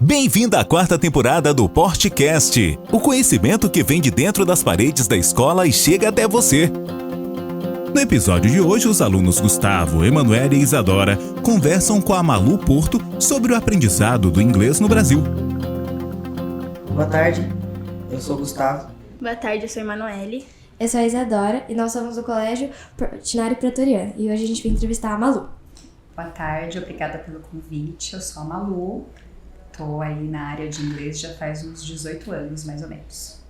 Bem-vindo à quarta temporada do Portcast, o conhecimento que vem de dentro das paredes da escola e chega até você. No episódio de hoje, os alunos Gustavo, Emanuele e Isadora conversam com a Malu Porto sobre o aprendizado do inglês no Brasil. Boa tarde, eu sou o Gustavo. Boa tarde, eu sou a Emanuele. Eu sou a Isadora e nós somos do Colégio Portinari Pretoriano e hoje a gente veio entrevistar a Malu. Boa tarde, obrigada pelo convite. Eu sou a Malu, estou aí na área de inglês já faz uns 18 anos, mais ou menos.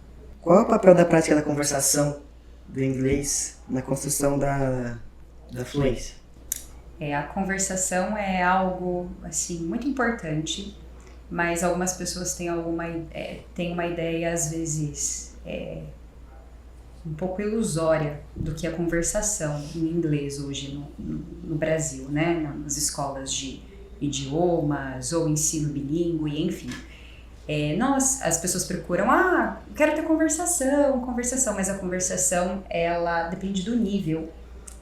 Qual é o papel da prática da conversação do inglês na construção da fluência? A conversação é algo assim, muito importante, mas algumas pessoas têm uma ideia, às vezes, um pouco ilusória do que é conversação em inglês hoje no Brasil, né? Nas escolas de idiomas ou ensino bilíngue, enfim. As pessoas procuram, quero ter conversação, mas a conversação, ela depende do nível.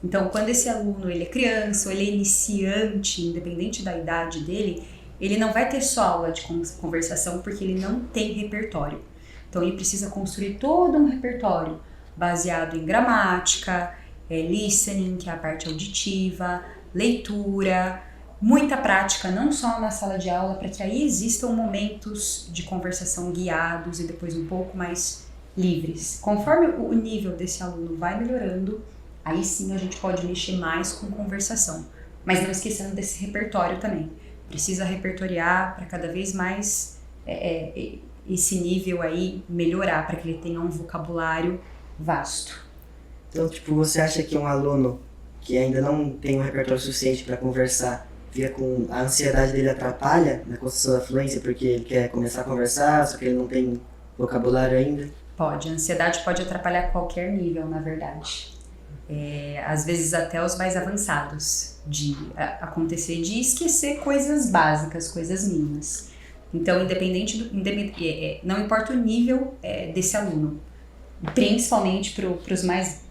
Então, quando esse aluno, ele é criança ou ele é iniciante, independente da idade dele, ele não vai ter só aula de conversação porque ele não tem repertório. Então, ele precisa construir todo um repertório baseado em gramática, listening, que é a parte auditiva, leitura, muita prática, não só na sala de aula, para que aí existam momentos de conversação guiados e depois um pouco mais livres. Conforme o nível desse aluno vai melhorando, aí sim a gente pode mexer mais com conversação. Mas não esquecendo desse repertório também. Precisa repertoriar para cada vez mais esse nível aí melhorar, para que ele tenha um vocabulário vasto. Então, você acha que um aluno que ainda não tem um repertório suficiente para conversar, a ansiedade dele atrapalha na construção da fluência porque ele quer começar a conversar, só que ele não tem vocabulário ainda? Pode, a ansiedade pode atrapalhar qualquer nível, na verdade. Às vezes até os mais avançados, de acontecer de esquecer coisas básicas, coisas mínimas. Então, não importa o nível desse aluno, principalmente para os mais,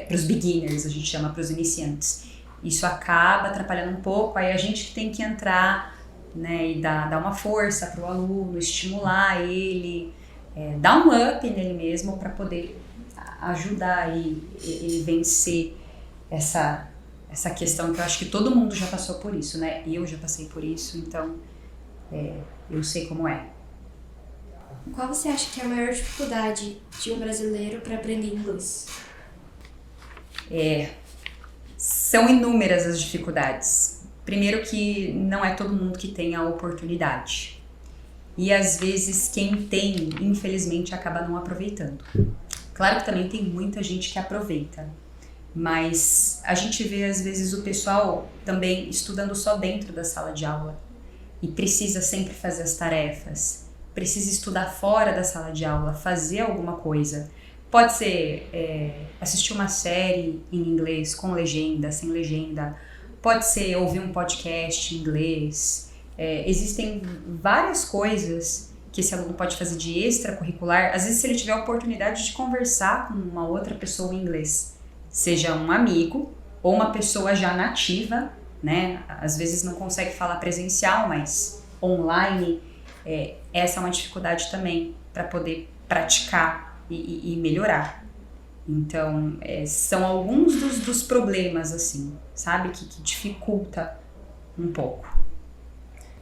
para os beginners, a gente chama, para os iniciantes. Isso acaba atrapalhando um pouco, aí a gente que tem que entrar, e dar uma força para o aluno, estimular ele, dar um up nele mesmo para poder ajudar ele vencer essa questão que eu acho que todo mundo já passou por isso, né? Eu já passei por isso, então eu sei como é. Qual você acha que é a maior dificuldade de um brasileiro para aprender inglês? São inúmeras as dificuldades. Primeiro que não é todo mundo que tem a oportunidade. E às vezes quem tem, infelizmente, acaba não aproveitando. Claro que também tem muita gente que aproveita. Mas a gente vê às vezes o pessoal também estudando só dentro da sala de aula. E precisa sempre fazer as tarefas. Precisa estudar fora da sala de aula, fazer alguma coisa. Pode ser assistir uma série em inglês, com legenda, sem legenda. Pode ser ouvir um podcast em inglês. Existem várias coisas que esse aluno pode fazer de extracurricular. Às vezes, se ele tiver a oportunidade de conversar com uma outra pessoa em inglês, seja um amigo ou uma pessoa já nativa, né? Às vezes não consegue falar presencial, mas online. Essa é uma dificuldade também para poder praticar e melhorar. Então, são alguns dos problemas, assim, sabe? Que dificulta um pouco.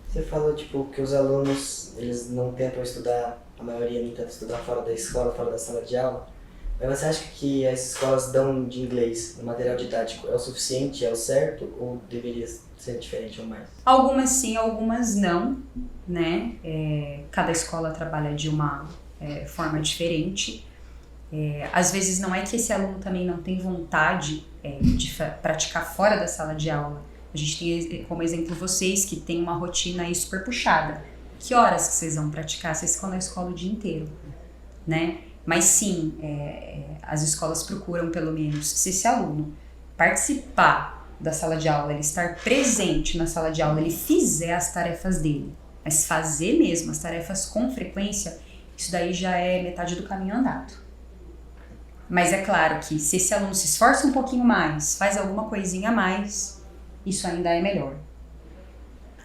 Você falou, que os alunos, eles não tentam estudar, a maioria não tenta estudar fora da escola, fora da sala de aula. Mas você acha que as escolas dão de inglês no material didático é o suficiente, é o certo, ou deveria ser diferente ou mais? Algumas sim, algumas não, né? Cada escola trabalha de uma forma diferente. Às vezes não é que esse aluno também não tem vontade de praticar fora da sala de aula. A gente tem como exemplo vocês que têm uma rotina aí super puxada. Que horas que vocês vão praticar? Vocês ficam na escola o dia inteiro, né? Mas sim, as escolas procuram pelo menos, se esse aluno participar da sala de aula, ele estar presente na sala de aula, ele fizer as tarefas dele, mas fazer mesmo as tarefas com frequência, isso daí já é metade do caminho andado. Mas é claro que se esse aluno se esforça um pouquinho mais, faz alguma coisinha a mais, isso ainda é melhor.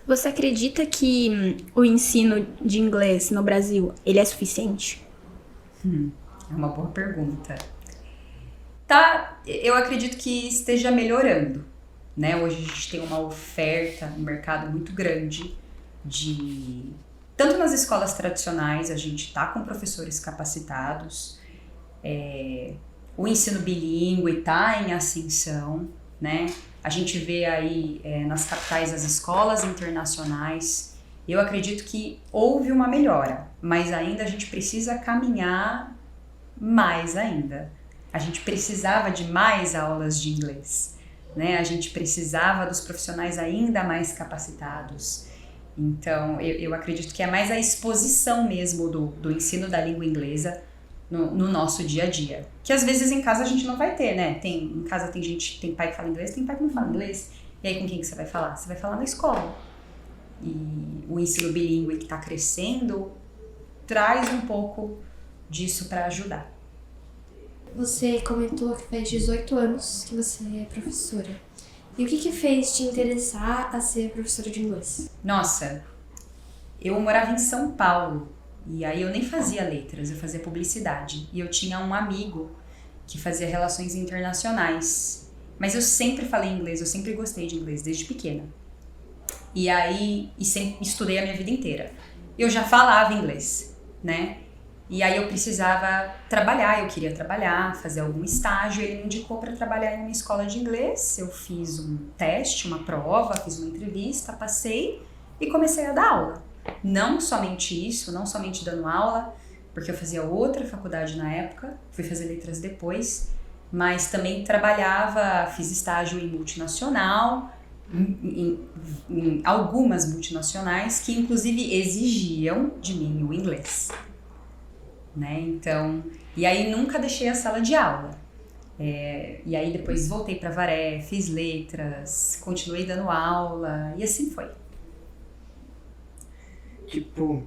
Você acredita que o ensino de inglês no Brasil, ele é suficiente? É uma boa pergunta. Tá, eu acredito que esteja melhorando, né? Hoje a gente tem uma oferta no mercado muito grande de... Tanto nas escolas tradicionais, a gente tá com professores capacitados, o ensino bilíngue tá em ascensão, né? A gente vê aí nas capitais as escolas internacionais. Eu acredito que houve uma melhora, mas ainda a gente precisa caminhar mais ainda. A gente precisava de mais aulas de inglês, né? A gente precisava dos profissionais ainda mais capacitados. Então, eu acredito que é mais a exposição mesmo do ensino da língua inglesa no nosso dia a dia. Que às vezes em casa a gente não vai ter, né? Em casa tem pai que fala inglês, tem pai que não fala inglês. E aí com quem que você vai falar? Você vai falar na escola. E o ensino bilíngue que está crescendo traz um pouco disso para ajudar. Você comentou que faz 18 anos que você é professora. E o que fez te interessar a ser professora de inglês? Nossa, eu morava em São Paulo e aí eu nem fazia letras, eu fazia publicidade. E eu tinha um amigo que fazia relações internacionais. Mas eu sempre falei inglês, eu sempre gostei de inglês desde pequena. E aí, sempre estudei a minha vida inteira. Eu já falava inglês, né? E aí eu precisava trabalhar, eu queria trabalhar, fazer algum estágio. Ele me indicou para trabalhar em uma escola de inglês. Eu fiz um teste, uma prova, fiz uma entrevista, passei e comecei a dar aula. Não somente isso, não somente dando aula, porque eu fazia outra faculdade na época, fui fazer letras depois, mas também trabalhava, fiz estágio em multinacional, em algumas multinacionais que inclusive exigiam de mim o inglês. Né? Então, e aí nunca deixei a sala de aula. E aí depois voltei para Varé, fiz letras, continuei dando aula e assim foi. Tipo,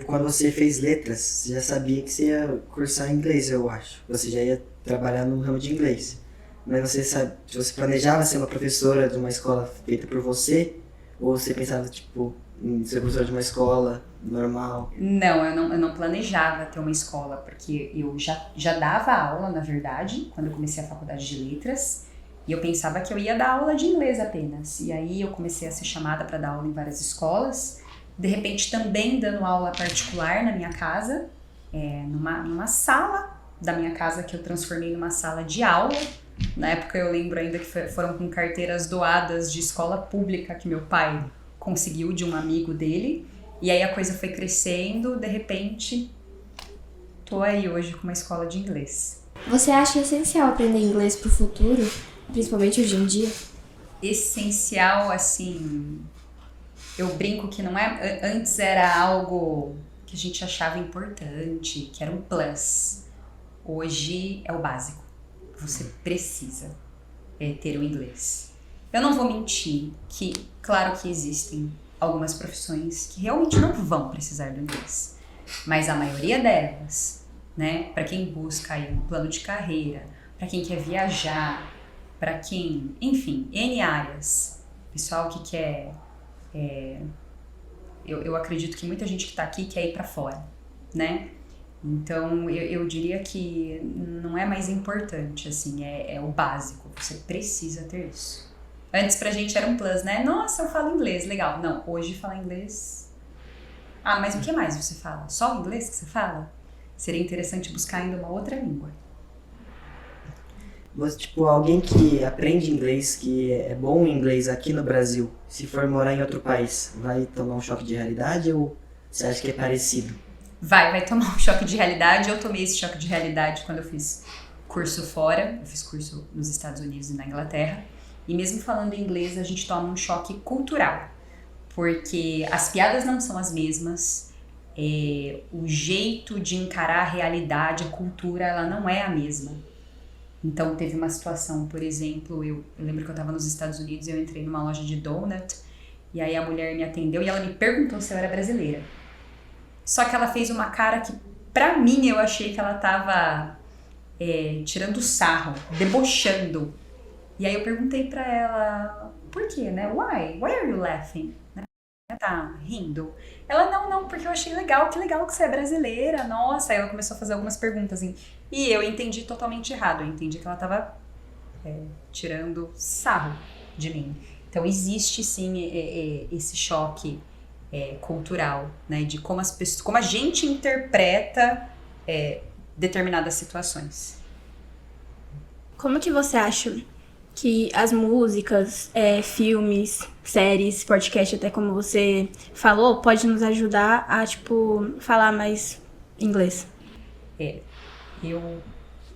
quando você fez letras, você já sabia que você ia cursar inglês, eu acho. Você já ia trabalhar no ramo de inglês. Mas você planejava ser uma professora de uma escola feita por você? Ou você pensava, tipo, em ser professora de uma escola normal? Não, eu não planejava ter uma escola, porque eu já dava aula, na verdade, quando eu comecei a faculdade de letras, e eu pensava que eu ia dar aula de inglês apenas. E aí eu comecei a ser chamada para dar aula em várias escolas, de repente também dando aula particular na minha casa, numa sala da minha casa que eu transformei numa sala de aula. Na época eu lembro ainda que foram com carteiras doadas de escola pública que meu pai conseguiu de um amigo dele. E aí a coisa foi crescendo, de repente, tô aí hoje com uma escola de inglês. Você acha essencial aprender inglês pro futuro, principalmente hoje em dia? Essencial, assim, eu brinco que não é... Antes era algo que a gente achava importante, que era um plus. Hoje é o básico. Você precisa ter o inglês. Eu não vou mentir que, claro que existem algumas profissões que realmente não vão precisar do inglês. Mas a maioria delas, né, para quem busca aí um plano de carreira, para quem quer viajar, para quem, enfim, N áreas, pessoal que quer... Eu acredito que muita gente que está aqui quer ir para fora, né? Então, eu diria que não é mais importante, assim, é o básico, você precisa ter isso. Antes pra gente era um plus, né? Nossa, eu falo inglês, legal. Não, hoje falar inglês... Ah, mas o que mais você fala? Só o inglês que você fala? Seria interessante buscar ainda uma outra língua. Mas, tipo, alguém que aprende inglês, que é bom em inglês aqui no Brasil, se for morar em outro país, vai tomar um choque de realidade ou você acha que é parecido? Vai tomar um choque de realidade. Eu tomei esse choque de realidade quando eu fiz curso fora. Eu fiz curso nos Estados Unidos e na Inglaterra. E mesmo falando inglês, a gente toma um choque cultural. Porque as piadas não são as mesmas. O jeito de encarar a realidade, a cultura, ela não é a mesma. Então teve uma situação, por exemplo, eu lembro que eu estava nos Estados Unidos e eu entrei numa loja de donut. E aí a mulher me atendeu e ela me perguntou se eu era brasileira. Só que ela fez uma cara que, pra mim, eu achei que ela tava tirando sarro, debochando. E aí eu perguntei pra ela, por quê, né? Why are you laughing? tá rindo? Ela, não, porque eu achei legal, que legal que você é brasileira, nossa. Aí ela começou a fazer algumas perguntas, assim, e eu entendi totalmente errado, eu entendi que ela tava tirando sarro de mim. Então existe sim esse choque cultural, né, de como a gente interpreta determinadas situações. Como que você acha que as músicas, filmes, séries, podcast, até como você falou, pode nos ajudar a, tipo, falar mais inglês? Eu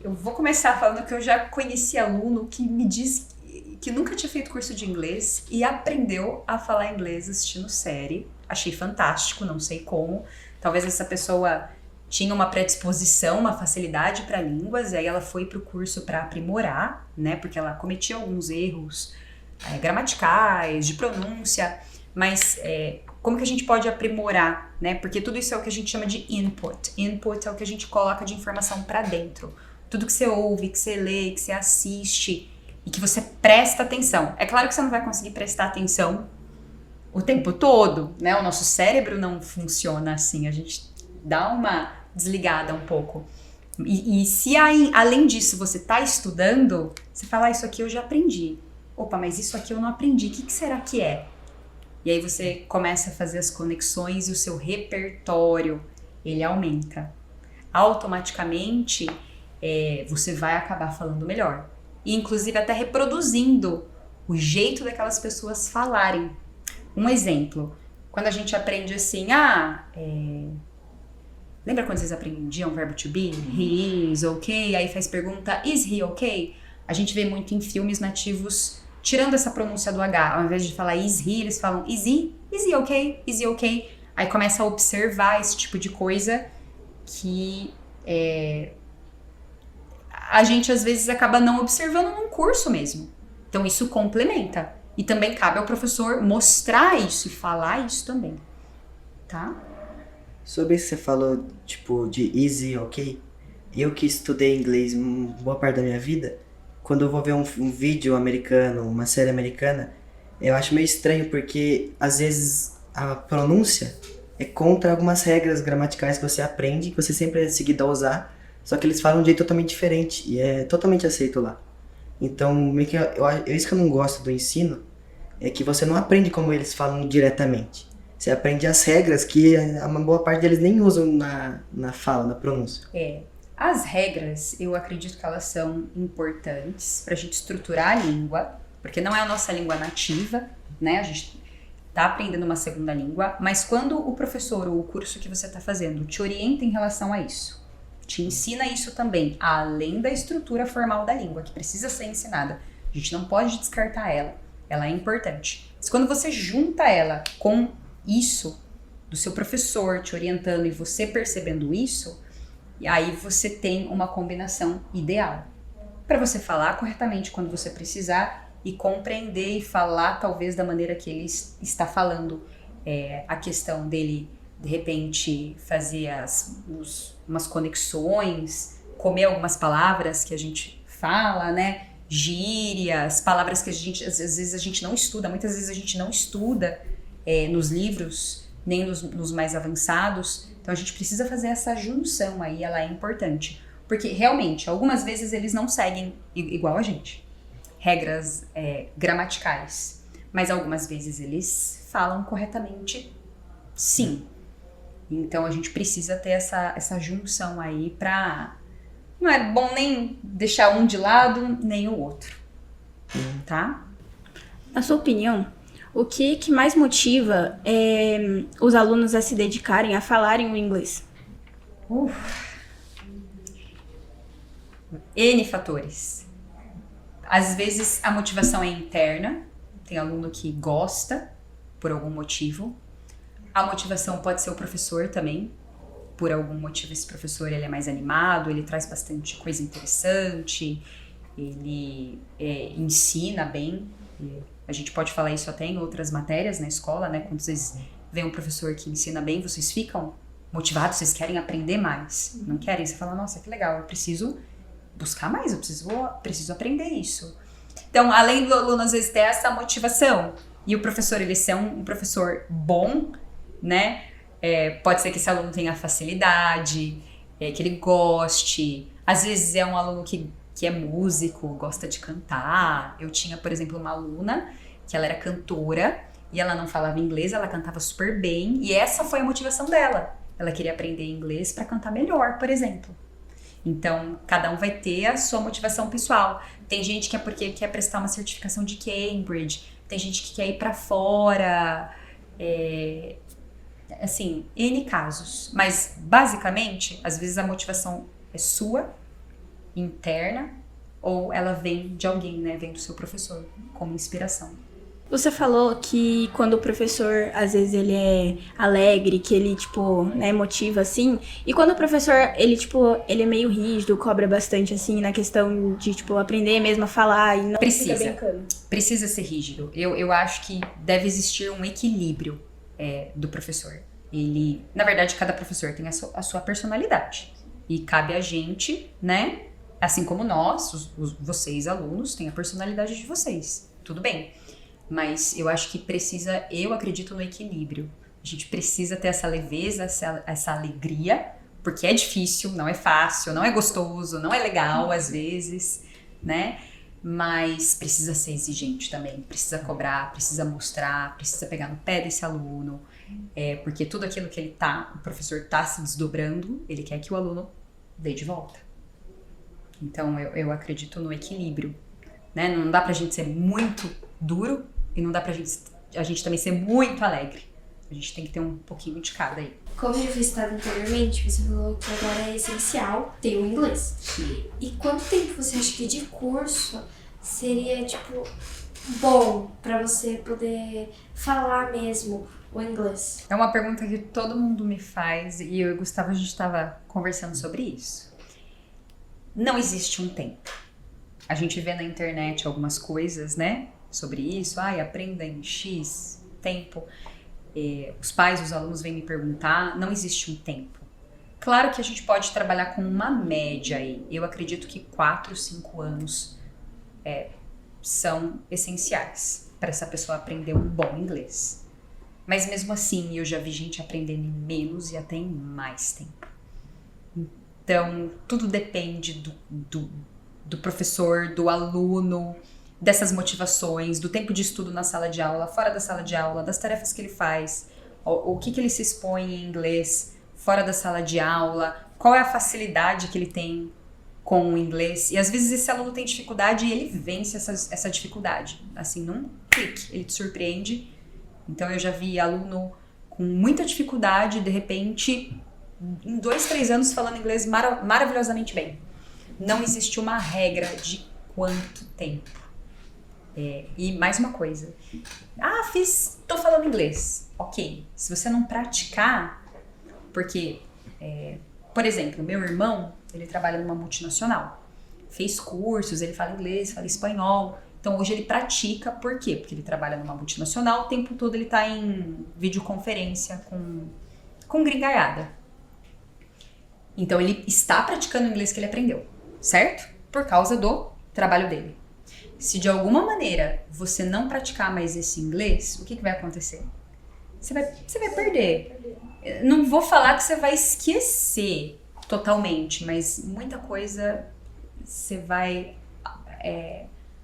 vou começar falando que eu já conheci aluno que me diz que nunca tinha feito curso de inglês e aprendeu a falar inglês assistindo série. Achei fantástico, não sei como. Talvez essa pessoa tinha uma predisposição, uma facilidade para línguas, e aí ela foi para o curso para aprimorar, né? Porque ela cometia alguns erros gramaticais, de pronúncia, mas como que a gente pode aprimorar, né? Porque tudo isso é o que a gente chama de input. Input é o que a gente coloca de informação para dentro. Tudo que você ouve, que você lê, que você assiste e que você presta atenção. É claro que você não vai conseguir prestar atenção o tempo todo, né? O nosso cérebro não funciona assim, a gente dá uma desligada um pouco. E se além disso você tá estudando, você fala, isso aqui eu já aprendi. Opa, mas isso aqui eu não aprendi, o que será que é? E aí você começa a fazer as conexões e o seu repertório, ele aumenta. Automaticamente, você vai acabar falando melhor. E inclusive até reproduzindo o jeito daquelas pessoas falarem. Um exemplo, quando a gente aprende assim, lembra quando vocês aprendiam o verbo to be? He is okay, aí faz pergunta, is he okay? A gente vê muito em filmes nativos tirando essa pronúncia do H, ao invés de falar is he, eles falam is he okay? Is he okay? Aí começa a observar esse tipo de coisa que a gente às vezes acaba não observando num curso mesmo. Então isso complementa. E também cabe ao professor mostrar isso e falar isso também, tá? Sobre isso que você falou, tipo, de easy, ok? Eu que estudei inglês boa parte da minha vida, quando eu vou ver um vídeo americano, uma série americana, eu acho meio estranho porque, às vezes, a pronúncia é contra algumas regras gramaticais que você aprende, que você sempre é seguido a usar, só que eles falam de um jeito totalmente diferente e é totalmente aceito lá. Então, meio que isso que eu não gosto do ensino, é que você não aprende como eles falam diretamente. Você aprende as regras que uma boa parte deles nem usam na fala, na pronúncia. As regras, eu acredito que elas são importantes pra gente estruturar a língua, porque não é a nossa língua nativa, né? A gente tá aprendendo uma segunda língua, mas quando o professor ou o curso que você tá fazendo te orienta em relação a isso, te ensina isso também, além da estrutura formal da língua, que precisa ser ensinada. A gente não pode descartar ela é importante. Mas quando você junta ela com isso, do seu professor te orientando e você percebendo isso, e aí você tem uma combinação ideal. Para você falar corretamente quando você precisar e compreender e falar talvez da maneira que ele está falando. A questão dele, de repente, fazer umas conexões, comer algumas palavras que a gente fala, né? Gírias, palavras que às vezes a gente não estuda, muitas vezes a gente não estuda nos livros, nem nos mais avançados. Então a gente precisa fazer essa junção aí, ela é importante. Porque realmente, algumas vezes eles não seguem igual a gente, regras gramaticais. Mas algumas vezes eles falam corretamente, sim. Então a gente precisa ter essa junção aí pra... Não é bom nem deixar um de lado, nem o outro, tá? Na sua opinião, o que mais motiva os alunos a se dedicarem a falarem o inglês? N fatores. Às vezes a motivação é interna, tem aluno que gosta por algum motivo. A motivação pode ser o professor também. Por algum motivo esse professor ele é mais animado, ele traz bastante coisa interessante, ele ensina bem. A gente pode falar isso até em outras matérias na escola, né? Quando vocês veem um professor que ensina bem, vocês ficam motivados, vocês querem aprender mais. Não querem? Você fala, nossa, que legal, eu preciso buscar mais, eu preciso aprender isso. Então, além do aluno às vezes ter essa motivação, E o professor, ele ser um professor bom, né? Pode ser que esse aluno tenha facilidade, que ele goste. Às vezes é um aluno que é músico, gosta de cantar. Eu tinha, por exemplo, uma aluna que ela era cantora e ela não falava inglês, ela cantava super bem. E essa foi a motivação dela. Ela queria aprender inglês para cantar melhor, por exemplo. Então, cada um vai ter a sua motivação pessoal. Tem gente que é porque quer prestar uma certificação de Cambridge. Tem gente que quer ir para fora. Assim, N casos. Mas, basicamente, às vezes a motivação é sua, interna, ou ela vem de alguém, né? Vem do seu professor, como inspiração. Você falou que quando o professor, às vezes, ele é alegre, que ele, tipo, né, motiva, assim. E quando o professor, ele, tipo, ele é meio rígido, cobra bastante, assim, na questão de, tipo, aprender mesmo a falar e não fica brincando. Precisa ser rígido. Eu acho que deve existir um equilíbrio do professor. Ele, na verdade, cada professor tem a sua personalidade. E cabe a gente, né? Assim como nós, vocês, alunos, têm a personalidade de vocês. Tudo bem. Mas eu acho que eu acredito no equilíbrio. A gente precisa ter essa leveza, essa alegria, porque é difícil, não é fácil, não é gostoso, não é legal às vezes, né? Mas precisa ser exigente também, precisa cobrar, precisa mostrar, precisa pegar no pé desse aluno, porque tudo aquilo que o professor tá se desdobrando, ele quer que o aluno dê de volta. Então eu acredito no equilíbrio, né? Não dá pra gente ser muito duro e não dá pra a gente também ser muito alegre. A gente tem que ter um pouquinho de cada aí. Como eu havia citado anteriormente, você falou que agora é essencial ter o inglês. Sim. E quanto tempo você acha que de curso seria, tipo, bom pra você poder falar mesmo o inglês? É uma pergunta que todo mundo me faz e eu e o Gustavo, a gente estava conversando sobre isso. Não existe um tempo. A gente vê na internet algumas coisas, né, sobre isso. Aprenda em X tempo. Os pais, os alunos vêm me perguntar. Não existe um tempo. Claro que a gente pode trabalhar com uma média aí. Eu acredito que 4, 5 anos são essenciais para essa pessoa aprender um bom inglês. Mas mesmo assim, eu já vi gente aprendendo em menos e até em mais tempo. Então, tudo depende do professor, do aluno, dessas motivações, do tempo de estudo na sala de aula, fora da sala de aula, das tarefas que ele faz, o que ele se expõe em inglês fora da sala de aula, qual é a facilidade que ele tem com o inglês. E às vezes esse aluno tem dificuldade e ele vence essa dificuldade. Assim, num clique, ele te surpreende. Então eu já vi aluno com muita dificuldade, de repente, em 2, 3 anos falando inglês maravilhosamente bem. Não existe uma regra de quanto tempo. E mais uma coisa. Tô falando inglês. Ok. Se você não praticar, porque, por exemplo, meu irmão, ele trabalha numa multinacional. Fez cursos, ele fala inglês, fala espanhol. Então hoje ele pratica, por quê? Porque ele trabalha numa multinacional, o tempo todo ele tá em videoconferência com gringaiada. Então ele está praticando o inglês que ele aprendeu, certo? Por causa do trabalho dele. Se de alguma maneira você não praticar mais esse inglês, o que vai acontecer? Você vai perder. Não vou falar que você vai esquecer totalmente, mas muita coisa você vai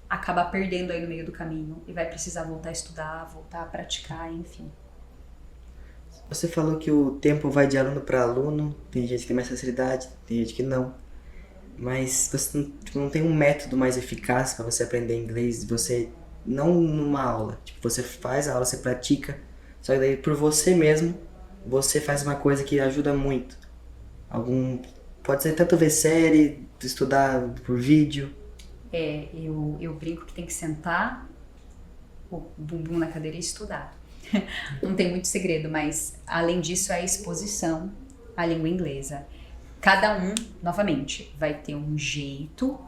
acabar perdendo aí no meio do caminho e vai precisar voltar a estudar, voltar a praticar, enfim. Você falou que o tempo vai de aluno para aluno, tem gente que tem mais facilidade, tem gente que não. Mas você não tem um método mais eficaz para você aprender inglês, você não numa aula. Tipo, você faz a aula, você pratica, só que daí por você mesmo, você faz uma coisa que ajuda muito. Pode ser tanto ver série, estudar por vídeo. Eu brinco que tem que sentar o bumbum na cadeira e estudar. Não tem muito segredo, mas além disso é a exposição à língua inglesa. Cada um, novamente, vai ter um jeito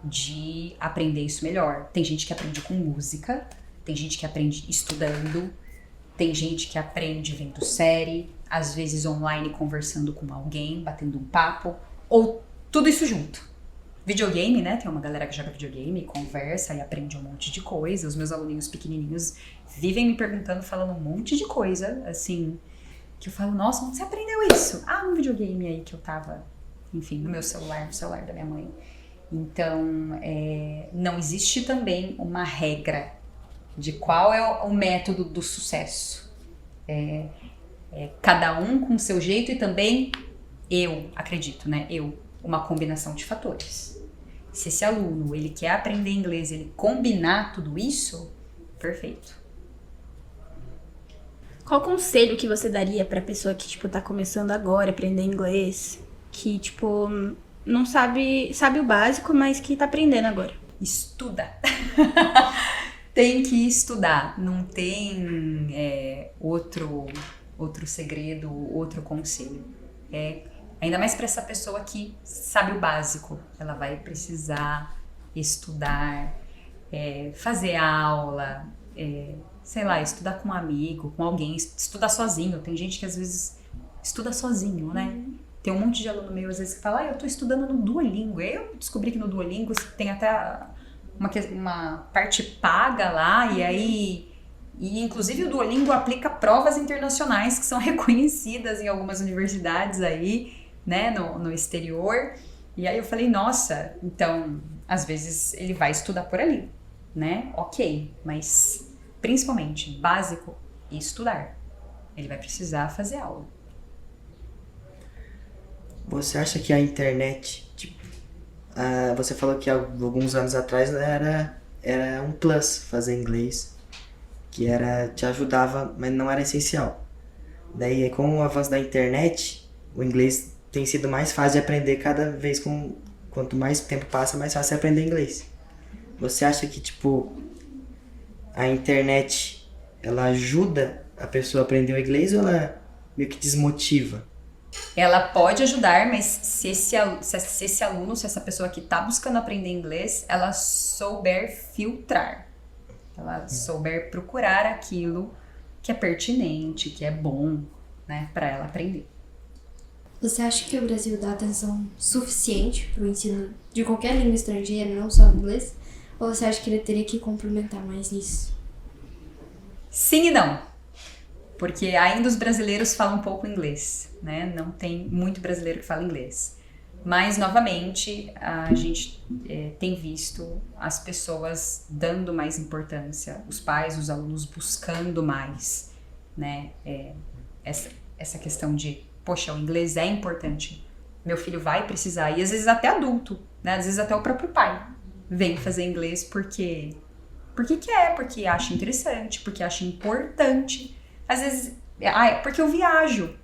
de aprender isso melhor. Tem gente que aprende com música, tem gente que aprende estudando, tem gente que aprende vendo série, às vezes online conversando com alguém, batendo um papo, ou tudo isso junto. Videogame, né? Tem uma galera que joga videogame, conversa e aprende um monte de coisa. Os meus aluninhos pequenininhos vivem me perguntando, falando um monte de coisa, assim, que eu falo, nossa, onde você aprendeu isso? Ah, no videogame aí que eu tava, enfim, no meu celular, no celular da minha mãe. Então, não existe também uma regra de qual é o método do sucesso. Cada um com o seu jeito e também, eu acredito, né? Uma combinação de fatores. Se esse aluno, ele quer aprender inglês, ele combinar tudo isso, perfeito. Qual conselho que você daria pra pessoa que, tipo, tá começando agora a aprender inglês? Que, tipo, não sabe o básico, mas que tá aprendendo agora. Estuda. Tem que estudar. Não tem outro segredo, outro conselho. Ainda mais para essa pessoa que sabe o básico. Ela vai precisar estudar, fazer aula, sei lá, estudar com um amigo, com alguém, estudar sozinho. Tem gente que às vezes estuda sozinho, né? Tem um monte de aluno meu às vezes que fala, eu tô estudando no Duolingo. Eu descobri que no Duolingo tem até uma parte paga lá, e inclusive o Duolingo aplica provas internacionais que são reconhecidas em algumas universidades aí, né, no exterior. E aí eu falei, nossa, então, às vezes ele vai estudar por ali, né? Ok, mas principalmente, básico, estudar. Ele vai precisar fazer aula. Você acha que a internet, tipo, você falou que alguns anos atrás era um plus fazer inglês, que te ajudava, mas não era essencial. Daí, com o avanço da internet, o inglês tem sido mais fácil de aprender cada vez, quanto mais tempo passa, mais fácil é aprender inglês. Você acha que, tipo, a internet, ela ajuda a pessoa a aprender o inglês ou ela meio que desmotiva? Ela pode ajudar, mas se esse aluno, se essa pessoa que está buscando aprender inglês, ela souber filtrar, ela souber procurar aquilo que é pertinente, que é bom, né, para ela aprender. Você acha que o Brasil dá atenção suficiente para o ensino de qualquer língua estrangeira, não só o inglês? Ou você acha que ele teria que complementar mais nisso? Sim e não. Porque ainda os brasileiros falam pouco inglês, né? Não tem muito brasileiro que fala inglês. Mas, novamente, a gente tem visto as pessoas dando mais importância, os pais, os alunos buscando mais, né? Essa questão de, poxa, o inglês é importante, meu filho vai precisar, e às vezes até adulto, né? Às vezes até o próprio pai vem fazer inglês porque quer, porque acha interessante, porque acha importante. Às vezes, porque eu viajo.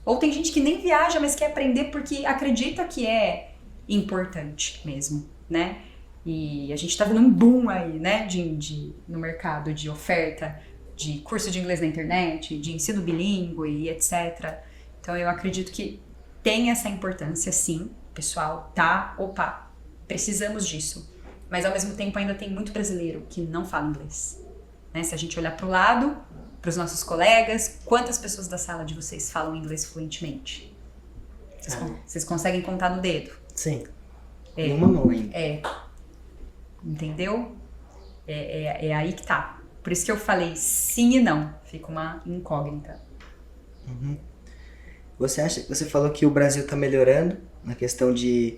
Ou tem gente que nem viaja, mas quer aprender porque acredita que é importante mesmo, né? E a gente tá vendo um boom aí, né? No mercado de oferta de curso de inglês na internet, de ensino bilíngue e etc. Então eu acredito que tem essa importância, sim, pessoal, tá? Opa, precisamos disso. Mas ao mesmo tempo ainda tem muito brasileiro que não fala inglês, né? Se a gente olhar pro lado, para os nossos colegas, quantas pessoas da sala de vocês falam inglês fluentemente? Vocês conseguem contar no dedo? Sim. Uma mão ainda. Entendeu? É aí que tá. Por isso que eu falei sim e não. Fica uma incógnita. Uhum. Você falou que o Brasil tá melhorando na questão de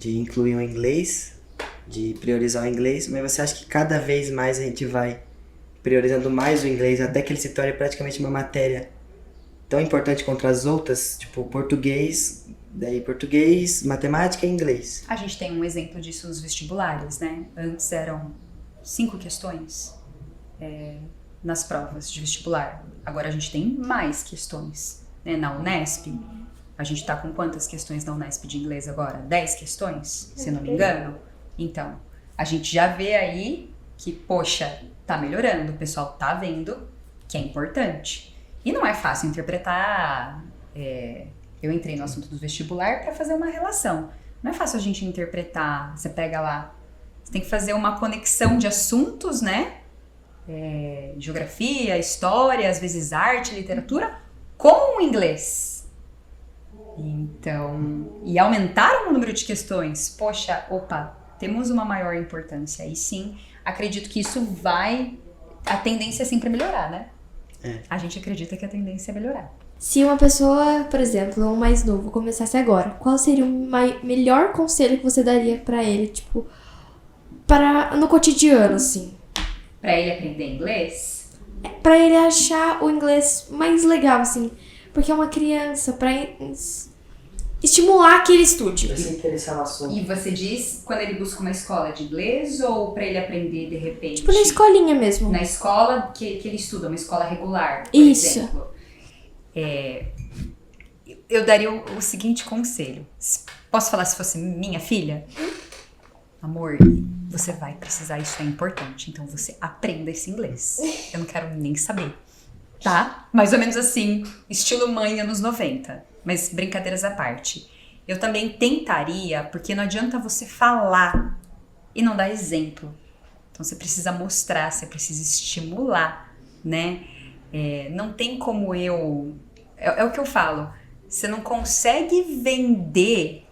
incluir o inglês, de priorizar o inglês, mas você acha que cada vez mais a gente vai priorizando mais o inglês, até que ele se torne praticamente uma matéria tão importante quanto as outras, tipo português, matemática e inglês? A gente tem um exemplo disso nos vestibulares, né? Antes eram 5 questões nas provas de vestibular. Agora a gente tem mais questões, né? Na Unesp, a gente tá com quantas questões na Unesp de inglês agora? 10 questões, se não me engano? Então, a gente já vê aí que, poxa, tá melhorando, o pessoal tá vendo que é importante. E não é fácil interpretar. Eu entrei no assunto do vestibular para fazer uma relação. Não é fácil a gente interpretar. Você pega lá, você tem que fazer uma conexão de assuntos, né? Geografia, história, às vezes arte, literatura, com o inglês. Então, e aumentaram o número de questões. Poxa, temos uma maior importância. E sim, acredito que isso a tendência é sempre melhorar, né? A gente acredita que a tendência é melhorar. Se uma pessoa, por exemplo, um mais novo, começasse agora, qual seria o melhor conselho que você daria pra ele, tipo, no cotidiano, assim? Pra ele aprender inglês? Pra ele achar o inglês mais legal, assim. Porque é uma criança, pra estimular que ele estude. Pra se interessar no assunto. E você diz quando ele busca uma escola de inglês ou pra ele aprender de repente? Tipo, na escolinha mesmo. Na escola que ele estuda, uma escola regular, por Isso. exemplo. Eu daria o seguinte conselho. Posso falar se fosse minha filha? Amor, você vai precisar, isso é importante. Então você aprenda esse inglês. Eu não quero nem saber. Tá? Mais ou menos assim, estilo mãe anos 90. Mas brincadeiras à parte. Eu também tentaria, porque não adianta você falar e não dar exemplo. Então você precisa mostrar, você precisa estimular, né? Não tem como é o que eu falo. Você não consegue vender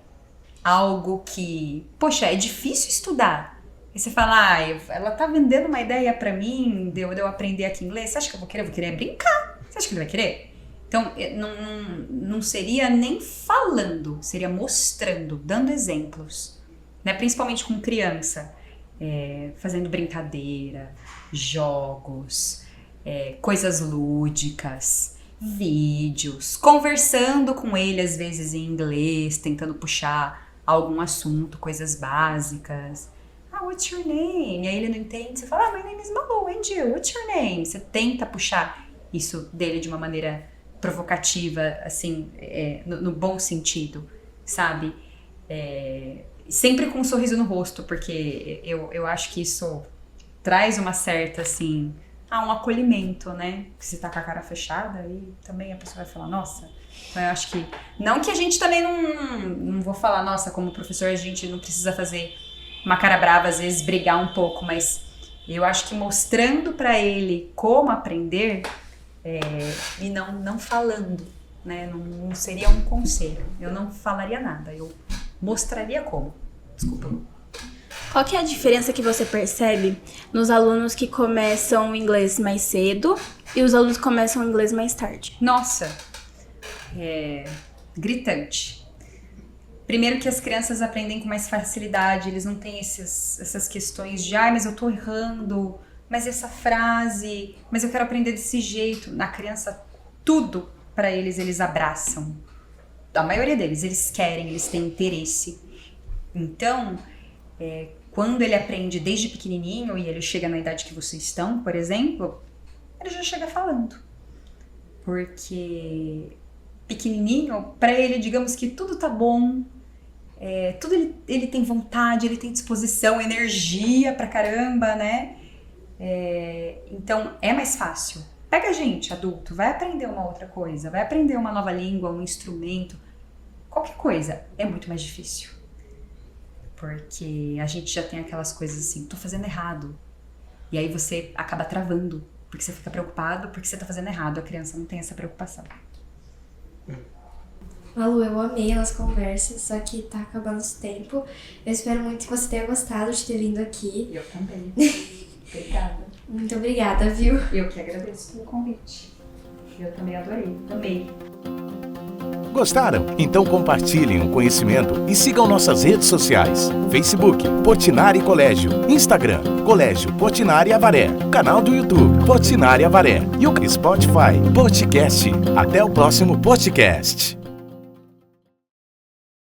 algo que... Poxa, é difícil estudar. E você fala, ela tá vendendo uma ideia pra mim de eu aprender aqui inglês. Você acha que eu vou querer? Eu vou querer brincar. Você acha que ele vai querer? Então, não seria nem falando, seria mostrando, dando exemplos. Né? Principalmente com criança. Fazendo brincadeira, jogos, coisas lúdicas, vídeos, conversando com ele às vezes em inglês, tentando puxar algum assunto, coisas básicas. What's your name? E aí ele não entende, você fala, my name is Malu, and you? What's your name? Você tenta puxar isso dele de uma maneira provocativa, assim, no bom sentido, sabe? Sempre com um sorriso no rosto, porque eu acho que isso traz uma certa, assim, um acolhimento, né? Porque você tá com a cara fechada e também a pessoa vai falar, nossa. Então eu acho que, não que a gente também não vou falar, nossa, como professor a gente não precisa fazer uma cara brava, às vezes brigar um pouco, mas eu acho que mostrando pra ele como aprender e não falando, né? Não seria um conselho. Eu não falaria nada, eu mostraria como. Desculpa. Qual que é a diferença que você percebe nos alunos que começam o inglês mais cedo e os alunos que começam o inglês mais tarde? Nossa, gritante. Primeiro que as crianças aprendem com mais facilidade, eles não têm essas questões de mas eu tô errando, mas essa frase, mas eu quero aprender desse jeito. Na criança, tudo para eles abraçam. A maioria deles, eles querem, eles têm interesse. Então, quando ele aprende desde pequenininho e ele chega na idade que vocês estão, por exemplo, ele já chega falando. Porque pequenininho, para ele, digamos que tudo tá bom, tudo ele tem vontade, ele tem disposição, energia pra caramba, né? Então, é mais fácil. Pega a gente, adulto, vai aprender uma outra coisa, vai aprender uma nova língua, um instrumento, qualquer coisa, é muito mais difícil. Porque a gente já tem aquelas coisas assim, tô fazendo errado. E aí você acaba travando, porque você fica preocupado porque você tá fazendo errado. A criança não tem essa preocupação. Malu, eu amei as conversas, só que tá acabando o tempo. Eu espero muito que você tenha gostado de ter vindo aqui. Eu também. Obrigada. Muito obrigada, viu? Eu que agradeço pelo convite. Eu também adorei. Amei. Gostaram? Então compartilhem o conhecimento e sigam nossas redes sociais. Facebook, Portinari Colégio. Instagram, Colégio Portinari Avaré. Canal do YouTube, Portinari Avaré. E o Spotify, Podcast. Até o próximo podcast.